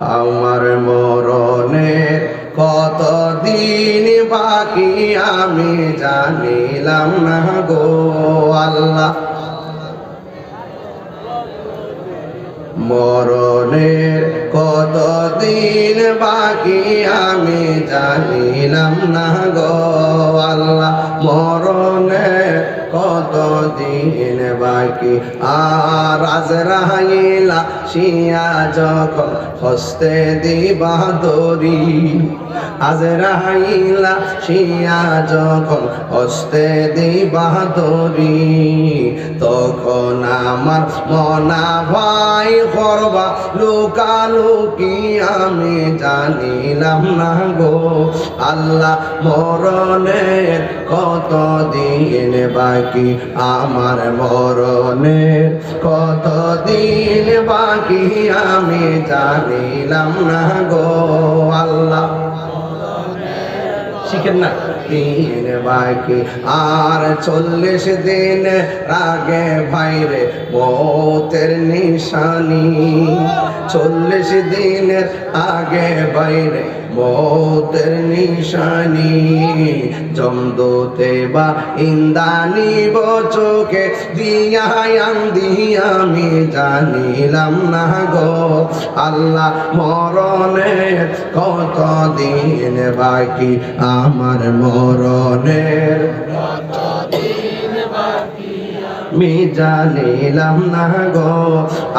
আমার মরণের কতদিন বাকি আমি জানিলাম না গো আল্লাহ। মরণের কতদিন বাকি আমি জানিলাম না গো আল্লাহ। মরণের কতদিন বাকি আর আজরাইলা শিয়া যখন হস্তে দিবা দড়ি, আজরাইলা শিয়া যখন হস্তে দিবা দড়ি, তখন আমার মনা ভাই করবা লুকালুকি আমি জানিলাম না গো আল্লাহ। মরণের কতদিন বাকি আমার মরণের কতদিন বাকি আমি জানিলাম না গো আল্লাহ। শিখেন না দিন বাকি আর 40 দিন আগে ভাইরে মৌতের নিশানি, 40 দিনের আগে বাইরে মৌতের নিশানি। জমদূতে বা ইন্দানি চোখে দিয়া আমি জানিলাম না গো আল্লাহ। মরণের কতদিন বাকি আমার মরণের কতদিন বাকি আমি জানিলাম না গো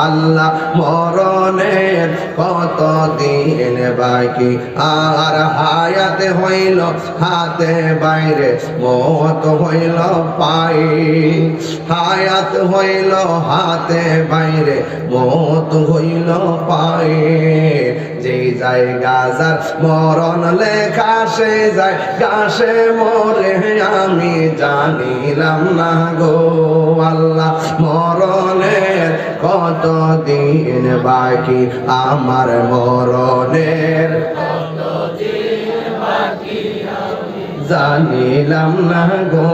আল্লাহ। মরণের কতদিন বাকি আর হায়াত হইল হাতে বাইরে মত হইল পায়ে, হায়াত হইল হাতে বাইরে মত হইল পায়ে। যে জায়গা যার মরণ লেখা সে যায় গাছে মরে আমি জানিলাম না গো আল্লাহ। মরণের কতদিন বাকি আমার মরণের কতদিন বাকি জানিলাম না গো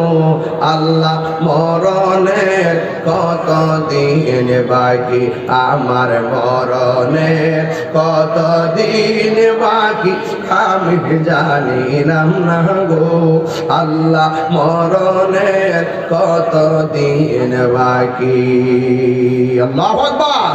আল্লাহ। মরণের কতদিন বাকি আমার মরণের কতদিন বাকি আমি জানিলাম না গো আল্লাহ। মরণের কতদিন বাকি। আল্লাহু আকবার।